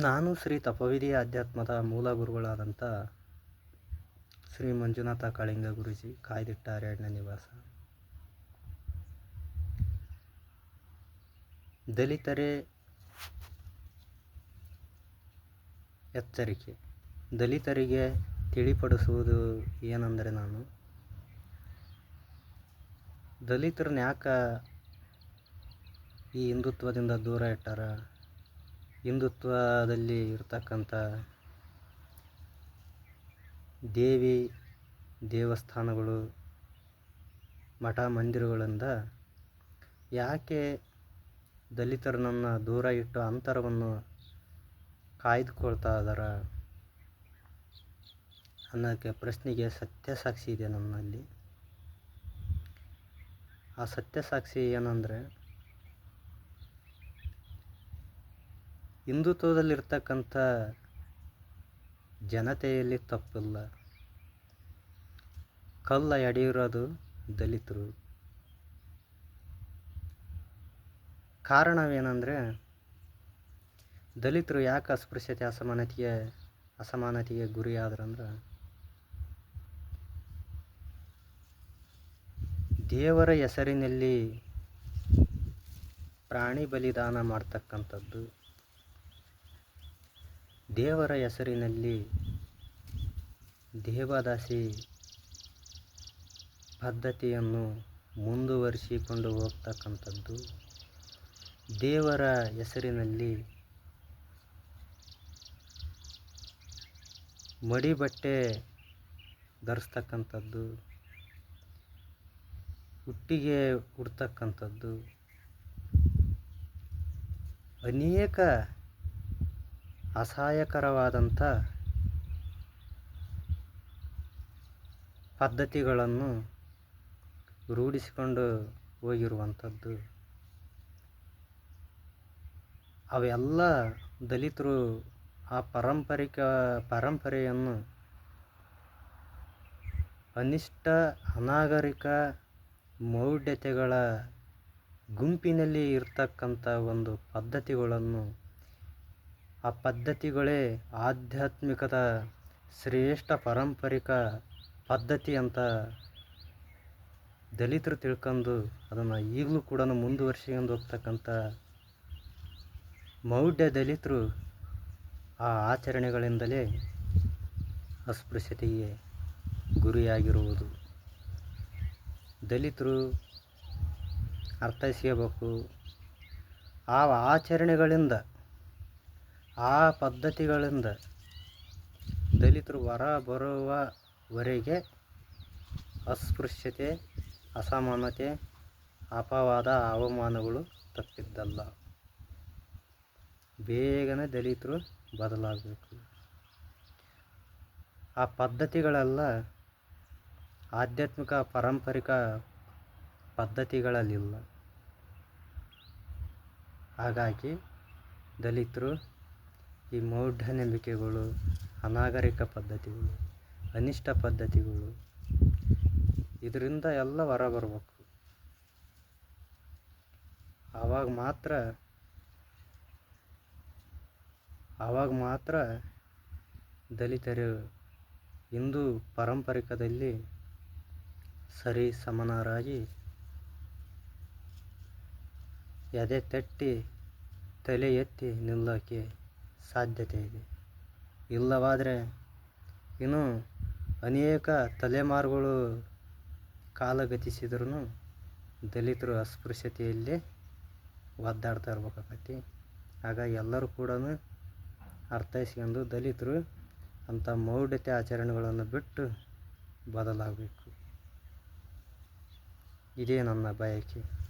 ನಾನು ಶ್ರೀ ತಪೋವಿಧಿ ಅಧ್ಯಾತ್ಮದ ಮೂಲ ಗುರುಗಳಾದಂಥ ಶ್ರೀ ಮಂಜುನಾಥ ಕಾಳಿಂಗ ಗುರೂಜಿ, ಕಾಯ್ದಿಟ್ಟ ಅರಣ್ಯ ನಿವಾಸ. ದಲಿತರೇ ಎಚ್ಚರಿಕೆ. ದಲಿತರಿಗೆ ತಿಳಿಪಡಿಸುವುದು ಏನೆಂದರೆ, ನಾನು ದಲಿತರನ್ನ ಯಾಕೆ ಈ ಹಿಂದುತ್ವದಿಂದ ದೂರ ಇಟ್ಟಾರ, ಹಿಂದುತ್ವದಲ್ಲಿ ಇರ್ತಕ್ಕಂಥ ದೇವಿ ದೇವಸ್ಥಾನಗಳು, ಮಠ ಮಂದಿರಗಳಿಂದ ಯಾಕೆ ದಲಿತರನ್ನ ದೂರ ಇಟ್ಟು ಅಂತರವನ್ನು ಕಾಯ್ದುಕೊಳ್ತಾ ಇದ್ದಾರ ಅನ್ನೋಕ್ಕೆ ಪ್ರಶ್ನೆಗೆ ಸತ್ಯಸಾಕ್ಷಿ ಇದೆ ನನ್ನಲ್ಲಿ. ಆ ಸತ್ಯಸಾಕ್ಷಿ ಏನಂದರೆ, ಹಿಂದುತ್ವದಲ್ಲಿರ್ತಕ್ಕಂಥ ಜನತೆಯಲ್ಲಿ ತಪ್ಪಿಲ್ಲ. ಕಲ್ಲ ಎಡೆಯಿರೋದು ದಲಿತರು. ಕಾರಣವೇನೆಂದರೆ, ದಲಿತರು ಯಾಕೆ ಅಸ್ಪೃಶ್ಯತೆ ಅಸಮಾನತೆಗೆ ಗುರಿಯಾದ್ರಂದ್ರೆ, ದೇವರ ಹೆಸರಿನಲ್ಲಿ ಪ್ರಾಣಿ ಬಲಿದಾನ ಮಾಡ್ತಕ್ಕಂಥದ್ದು, ದೇವರ ಹೆಸರಿನಲ್ಲಿ ದೇವದಾಸಿ ಪದ್ಧತಿಯನ್ನು ಮುಂದುವರಿಸಿಕೊಂಡು ಹೋಗ್ತಕ್ಕಂಥದ್ದು, ದೇವರ ಹೆಸರಿನಲ್ಲಿ ಮಡಿ ಬಟ್ಟೆ ಧರಿಸ್ತಕ್ಕಂಥದ್ದು, ಹುಟ್ಟಿಗೆ ಉಡ್ತಕ್ಕಂಥದ್ದು, ಅನೇಕ ಅಸಹ್ಯಕರವಾದಂಥ ಪದ್ಧತಿಗಳನ್ನು ರೂಢಿಸಿಕೊಂಡು ಹೋಗಿರುವಂಥದ್ದು. ಅವೆಲ್ಲ ದಲಿತರು ಆ ಪರಂಪರೆಯನ್ನು ಅನಿಷ್ಟ ಅನಾಗರಿಕ ಮೌಢ್ಯತೆಗಳ ಗುಂಪಿನಲ್ಲಿ ಇರ್ತಕ್ಕಂಥ ಒಂದು ಪದ್ಧತಿಗಳನ್ನು, ಆ ಪದ್ಧತಿಗಳೇ ಆಧ್ಯಾತ್ಮಿಕದ ಶ್ರೇಷ್ಠ ಪಾರಂಪರಿಕ ಪದ್ಧತಿ ಅಂತ ದಲಿತರು ತಿಳ್ಕೊಂಡು ಅದನ್ನು ಈಗಲೂ ಕೂಡ ಮುಂದುವರಿಸ್ಕೊಂಡು ಹೋಗ್ತಕ್ಕಂಥ ಮೌಢ್ಯ ದಲಿತರು ಆ ಆಚರಣೆಗಳಿಂದಲೇ ಅಸ್ಪೃಶ್ಯತೆಗೆ ಗುರಿಯಾಗಿರುವುದು. ದಲಿತರು ಅರ್ಥೈಸ್ಕೋಬೇಕು. ಆ ಆಚರಣೆಗಳಿಂದ, ಆ ಪದ್ಧತಿಗಳಿಂದ ದಲಿತರು ಹೊರ ಬರುವವರೆಗೆ ಅಸ್ಪೃಶ್ಯತೆ, ಅಸಮಾನತೆ, ಅಪವಾದ, ಅವಮಾನಗಳು ತಪ್ಪಿದ್ದಲ್ಲ. ಬೇಗನೆ ದಲಿತರು ಬದಲಾಗಬೇಕು. ಆ ಪದ್ಧತಿಗಳೆಲ್ಲ ಆಧ್ಯಾತ್ಮಿಕ ಪಾರಂಪರಿಕ ಪದ್ಧತಿಗಳಲ್ಲಿಲ್ಲ. ಹಾಗಾಗಿ ದಲಿತರು ಈ ಮೌಢ್ಯನಂಬಿಕೆಗಳು, ಅನಾಗರಿಕ ಪದ್ಧತಿಗಳು, ಅನಿಷ್ಟ ಪದ್ಧತಿಗಳು, ಇದರಿಂದ ಎಲ್ಲ ಹೊರ ಬರಬೇಕು. ಆವಾಗ ಮಾತ್ರ ದಲಿತರು ಹಿಂದೂ ಪಾರಂಪರಿಕದಲ್ಲಿ ಸರಿ ಸಮನರಾಗಿ ಎದೆ ತಟ್ಟಿ ತಲೆ ಎತ್ತಿ ನಿಲ್ಲೋಕ್ಕೆ ಸಾಧ್ಯತೆ ಇದೆ. ಇಲ್ಲವಾದರೆ ಇನ್ನೂ ಅನೇಕ ತಲೆಮಾರುಗಳು ಕಾಲಗತಿಸಿದ್ರೂ ದಲಿತರು ಅಸ್ಪೃಶ್ಯತೆಯಲ್ಲಿ ಒದ್ದಾಡ್ತಾ ಇರ್ಬೇಕಾಗತ್ತೆ. ಹಾಗಾಗಿ ಎಲ್ಲರೂ ಕೂಡ ಅರ್ಥೈಸ್ಕೊಂಡು ದಲಿತರು ಅಂಥ ಮೌಢ್ಯತೆ ಆಚರಣೆಗಳನ್ನು ಬಿಟ್ಟು ಬದಲಾಗಬೇಕು. ಇದೇ ನನ್ನ ಬಯಕೆ.